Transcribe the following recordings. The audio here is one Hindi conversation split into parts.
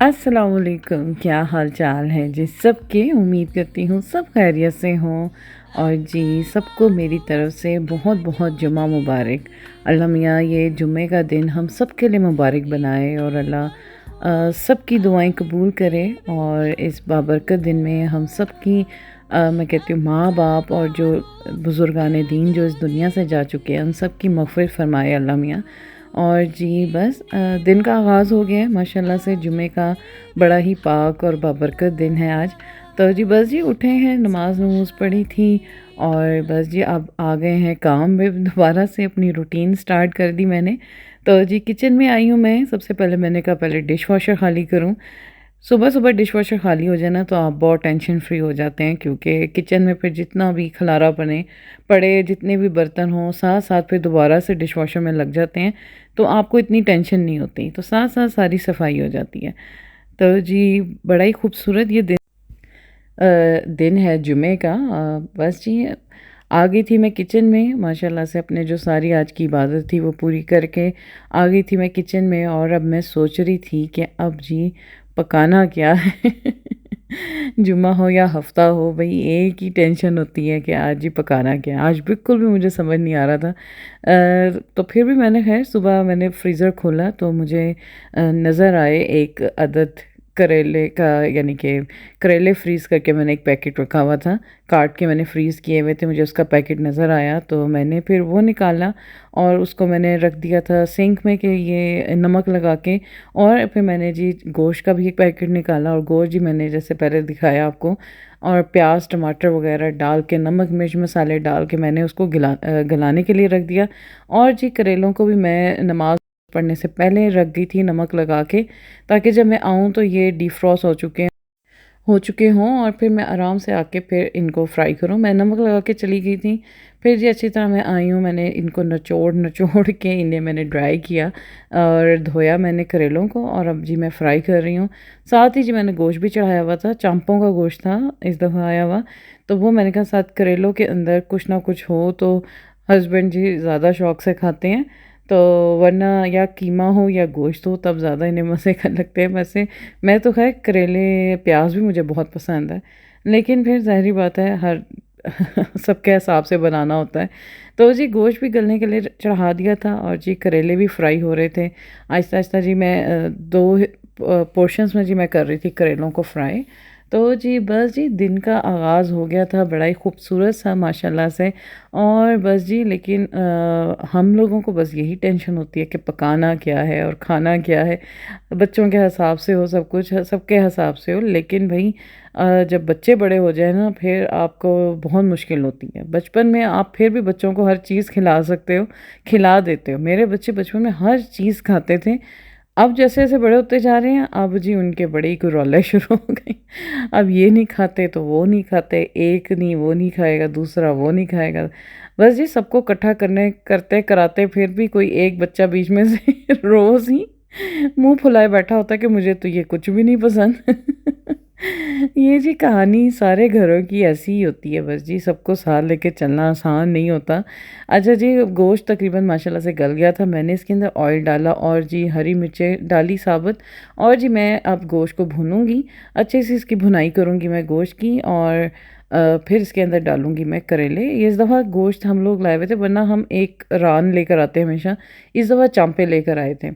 अस्सलाम वालेकुम। क्या हाल चाल है जी सबके। उम्मीद करती हूँ सब खैरियत से हों। और जी सबको मेरी तरफ से बहुत बहुत जुमा मुबारक। अल्लाह मियाँ ये जुम्मे का दिन हम सब के लिए मुबारक बनाए और अल्लाह सबकी दुआएं कबूल करे। और इस बाबरकत दिन में हम सब की मैं कहती हूँ माँ बाप और जो बुज़ुर्गान दीन जो इस दुनिया से जा चुके हैं उन सब की मग़फ़िरत फ़रमाए अल्लाह मियाँ। और जी बस दिन का आगाज़ हो गया है माशाल्लाह से। जुमे का बड़ा ही पाक और बाबरकत दिन है आज। तो जी बस जी उठे हैं, नमाज नमूज़ पढ़ी थी और बस जी अब आ गए हैं काम में। दोबारा से अपनी रूटीन स्टार्ट कर दी मैंने। तो जी किचन में आई हूँ मैं। सबसे पहले मैंने कहा पहले डिश वॉशर खाली करूँ। सुबह सुबह डिश वॉशर खाली हो जाए ना तो आप बहुत टेंशन फ्री हो जाते हैं, क्योंकि किचन में फिर जितना भी खलारा पड़े जितने भी बर्तन हों साथ साथ फिर दोबारा से डिश वॉशर में लग जाते हैं तो आपको इतनी टेंशन नहीं होती, तो साथ साथ सारी सफाई हो जाती है। तो जी बड़ा ही खूबसूरत ये दिन है जुमे का। बस जी आ गई थी मैं किचन में माशाल्लाह से। अपने जो सारी आज की इबादत थी वो पूरी करके आ गई थी मैं किचन में। और अब मैं सोच रही थी कि अब जी पकाना क्या है। जुम्मा हो या हफ्ता हो, भाई एक ही टेंशन होती है कि आज ही पकाना क्या है। आज बिल्कुल भी मुझे समझ नहीं आ रहा था। तो फिर भी मैंने खैर सुबह मैंने फ्रीज़र खोला तो मुझे नज़र आए एक अदद करेले का, यानी कि करेले फ्रीज़ करके मैंने एक पैकेट रखा हुआ था। काट के मैंने फ्रीज़ किए हुए थे, मुझे उसका पैकेट नज़र आया तो मैंने फिर वो निकाला और उसको मैंने रख दिया था सिंक में कि ये नमक लगा के। और फिर मैंने जी गोश्त का भी एक पैकेट निकाला और गोश्त जी मैंने जैसे पहले दिखाया आपको, और प्याज टमाटर वगैरह डाल के नमक मिर्च मसाले डाल के मैंने उसको गलाने के लिए रख दिया। और जी करेलों को भी मैं नमाज पढ़ने से पहले रख गई थी नमक लगा के, ताकि जब मैं आऊँ तो ये डिफ्रॉस्ट हो चुके हों और फिर मैं आराम से आके फिर इनको फ्राई करूँ। मैं नमक लगा के चली गई थी। फिर जी अच्छी तरह मैं आई हूँ, मैंने इनको नचोड़ के इन्हें मैंने ड्राई किया और धोया मैंने करेलों को। और अब जी मैं फ्राई कर रही हूँ। साथ ही जी मैंने गोश्त भी चढ़ाया हुआ था, चांपों का गोश्त था इस दफ़ा आया हुआ। तो वो मैंने कहा साथ करेलों के अंदर कुछ ना कुछ हो तो हस्बैंड जी ज़्यादा शौक़ से खाते हैं, तो वरना या कीमा हो या गोश्त हो तब ज़्यादा इन्हें मज़े का लगते हैं। वैसे मैं तो खैर करेले प्याज भी मुझे बहुत पसंद है, लेकिन फिर ज़ाहिरी बात है हर सबके हिसाब से बनाना होता है। तो जी गोश्त भी गलने के लिए चढ़ा दिया था और जी करेले भी फ्राई हो रहे थे। आहिस्ता आहिस्ता जी मैं दो पोर्शंस में जी मैं कर रही थी करेलों को फ्राई। तो जी बस जी दिन का आगाज़ हो गया था बड़ा ही खूबसूरत सा माशाल्लाह से। और बस जी लेकिन हम लोगों को बस यही टेंशन होती है कि पकाना क्या है और खाना क्या है। बच्चों के हिसाब से हो सब कुछ, सबके हिसाब से हो, लेकिन भाई जब बच्चे बड़े हो जाए ना फिर आपको बहुत मुश्किल होती है। बचपन में आप फिर भी बच्चों को हर चीज़ खिला सकते हो, खिला देते हो। मेरे बच्चे बचपन में हर चीज़ खाते थे। अब जैसे-जैसे बड़े होते जा रहे हैं अब जी उनके बड़े ही कुरौले शुरू हो गए। अब ये नहीं खाते तो वो नहीं खाते, एक नहीं वो नहीं खाएगा, दूसरा वो नहीं खाएगा। बस जी सबको इकट्ठा करने करते कराते फिर भी कोई एक बच्चा बीच में से रोज़ ही मुँह फुलाए बैठा होता है कि मुझे तो ये कुछ भी नहीं पसंद। ये जी कहानी सारे घरों की ऐसी ही होती है। बस जी सबको साथ लेके चलना आसान नहीं होता। अच्छा जी गोश्त तकरीबन माशाल्लाह से गल गया था। मैंने इसके अंदर ऑयल डाला और जी हरी मिर्चें डाली साबुत। और जी मैं अब गोश्त को भूनूंगी, अच्छे से इसकी भुनाई करूंगी मैं गोश्त की। और फिर इसके अंदर डालूंगी मैं करेले। इस दफ़ा गोश्त हम लोग लाए हुए थे, वरना हम एक रान लेकर आते हैं हमेशा। इस दफ़ा चांपे लेकर आए थे।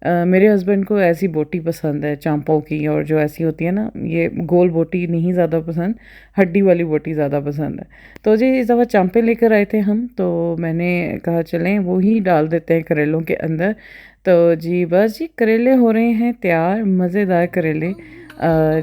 मेरे हस्बैंड को ऐसी बोटी पसंद है चांपों की, और जो ऐसी होती है ना ये गोल बोटी नहीं ज़्यादा पसंद, हड्डी वाली बोटी ज़्यादा पसंद है। तो जी इस दफ़ा चांपे लेकर आए थे हम, तो मैंने कहा चलें वो ही डाल देते हैं करेलों के अंदर। तो जी बस जी करेले हो रहे हैं तैयार, मज़ेदार करेले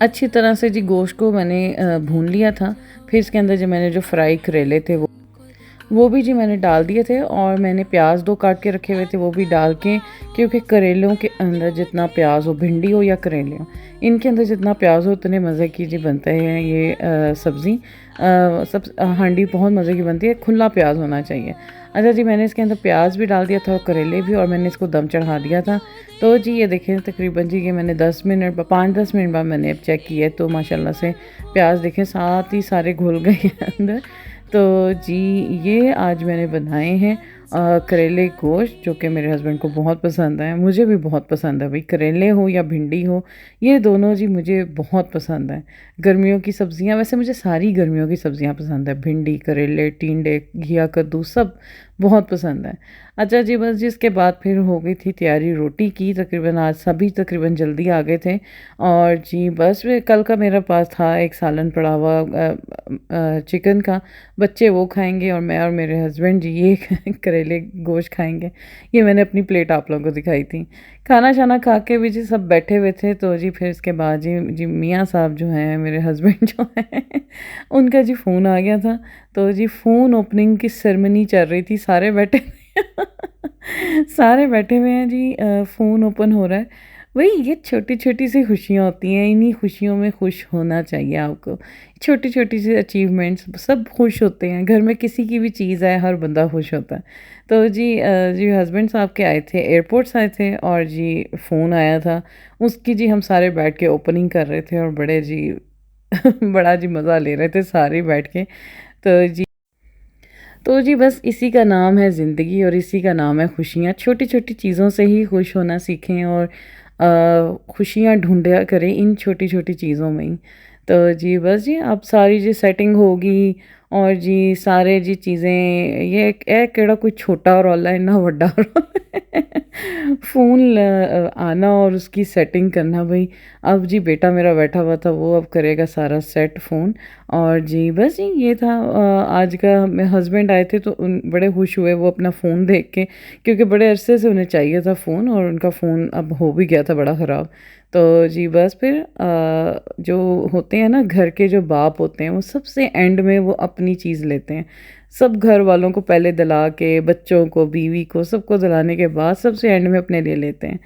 अच्छी तरह से जी गोश्त को मैंने भून लिया था। फिर इसके अंदर जो मैंने जो फ्राई करेले थे वो भी जी मैंने डाल दिए थे, और मैंने प्याज 2 काट के रखे हुए थे वो भी डाल के, क्योंकि करेलों के अंदर जितना प्याज हो, भिंडी हो या करेले हो, इनके अंदर जितना प्याज हो उतने मज़े की जी बनते हैं ये सब्ज़ी। सब हांडी बहुत मज़े की बनती है, खुला प्याज होना चाहिए। अच्छा जी, मैंने इसके अंदर प्याज भी डाल दिया था और करेले भी, और मैंने इसको दम चढ़ा दिया था। तो जी ये देखें तकरीबन जी ये मैंने 5-10 मिनट बाद मैंने अब चेक किया तो माशाल्लाह से प्याज देखें साथ ही सारे घुल गए हैं अंदर। तो जी ये आज मैंने बनाए हैं करेले गोश्त, जो कि मेरे हस्बैंड को बहुत पसंद है, मुझे भी बहुत पसंद है। भाई करेले हो या भिंडी हो, ये दोनों जी मुझे बहुत पसंद है। गर्मियों की सब्ज़ियाँ, वैसे मुझे सारी गर्मियों की सब्ज़ियाँ पसंद है, भिंडी, करेले, टिंडे, घिया, कद्दू सब बहुत पसंद है। अच्छा जी, बस जिसके बाद फिर हो गई थी तैयारी रोटी की। तकरीबन आज सभी तकरीबन जल्दी आ गए थे, और जी बस वे कल का मेरे पास था एक सालन पड़ा हुआ चिकन का। बच्चे वो खाएंगे और मैं और मेरे हस्बैंड जी ये करेले गोश्त खाएंगे। ये मैंने अपनी प्लेट आप लोगों को दिखाई थी। खाना शाना खा के भी जी सब बैठे हुए थे। तो जी फिर इसके बाद जी जी मियाँ साहब जो हैं, मेरे हस्बैंड जो हैं उनका जी फ़ोन आ गया था। तो जी फ़ोन ओपनिंग की सेरेमनी चल रही थी, सारे बैठे सारे बैठे हुए हैं जी, फ़ोन ओपन हो रहा है। वही ये छोटी-छोटी सी खुशियाँ होती हैं, इन्हीं खुशियों में खुश होना चाहिए आपको। छोटी-छोटी सी अचीवमेंट्स, सब खुश होते हैं। घर में किसी की भी चीज़ आए, हर बंदा खुश होता है। तो जी हस्बैंड साहब के आए थे, एयरपोर्ट से आए थे, और जी फ़ोन आया था। उसकी जी हम सारे बैठ के ओपनिंग कर रहे थे, और बड़े जी बड़ा जी मज़ा ले रहे थे सारे बैठ के। तो जी बस इसी का नाम है ज़िंदगी, और इसी का नाम है खुशियाँ। छोटी-छोटी चीज़ों से ही खुश होना सीखें, और खुशियाँ ढूँढा करें इन छोटी-छोटी चीज़ों में ही। तो जी बस जी अब सारी जी सेटिंग होगी, और जी सारे जी चीज़ें ये केड़ा कोई छोटा रौला है, इन्ना वड्डा रौला है। फ़ोन आना और उसकी सेटिंग करना भई। अब जी बेटा मेरा बैठा हुआ था, वो अब करेगा सारा सेट फ़ोन। और जी बस जी ये था आज का। मेरे हस्बैंड आए थे तो उन बड़े खुश हुए वो अपना फ़ोन देख के, क्योंकि बड़े अरसे से उन्हें चाहिए था फ़ोन, और उनका फ़ोन अब हो भी गया था बड़ा ख़राब। तो जी बस फिर जो होते हैं ना घर के जो बाप होते हैं, वो सबसे एंड में वो अपनी चीज़ लेते हैं। सब घर वालों को पहले दिला के, बच्चों को, बीवी को, सबको दिलाने के बाद सबसे एंड में अपने ले लेते हैं।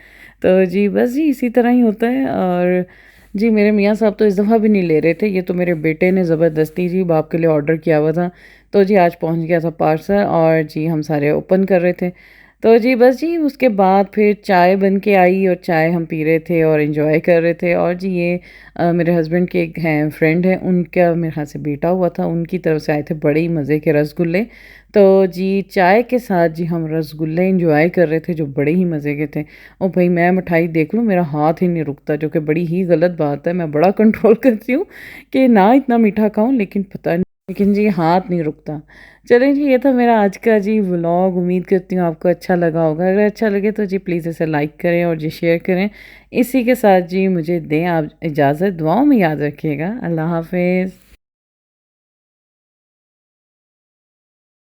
तो जी बस जी इसी तरह ही होता है। और जी मेरे मियाँ साहब तो इस दफ़ा भी नहीं ले रहे थे, ये तो मेरे बेटे ने ज़बरदस्ती जी बाप के लिए ऑर्डर किया हुआ था। तो जी आज पहुँच गया था पार्सल, और जी हम सारे ओपन कर रहे थे। तो जी बस जी उसके बाद फिर चाय बन के आई, और चाय हम पी रहे थे और एंजॉय कर रहे थे। और जी ये मेरे हस्बैंड के एक हैं फ्रेंड हैं, उनका मेरे ख़्याल से बेटा हुआ था, उनकी तरफ से आए थे बड़े ही मज़े के रसगुल्ले। तो जी चाय के साथ जी हम रसगुल्ले एंजॉय कर रहे थे, जो बड़े ही मज़े के थे। और भाई मैं मिठाई देख लूँ मेरा हाथ ही नहीं रुकता, जो कि बड़ी ही गलत बात है। मैं बड़ा कंट्रोल करती हूँ कि ना इतना मीठा खाऊं, लेकिन पता नहीं, लेकिन जी हाथ नहीं रुकता। चलें जी, ये था मेरा आज का जी व्लॉग। उम्मीद करती हूँ आपको अच्छा लगा होगा। अगर अच्छा लगे तो जी प्लीज़ इसे लाइक करें और जी शेयर करें। इसी के साथ जी मुझे दें आप इजाज़त, दुआओं में याद रखिएगा। अल्लाह हाफ़िज़।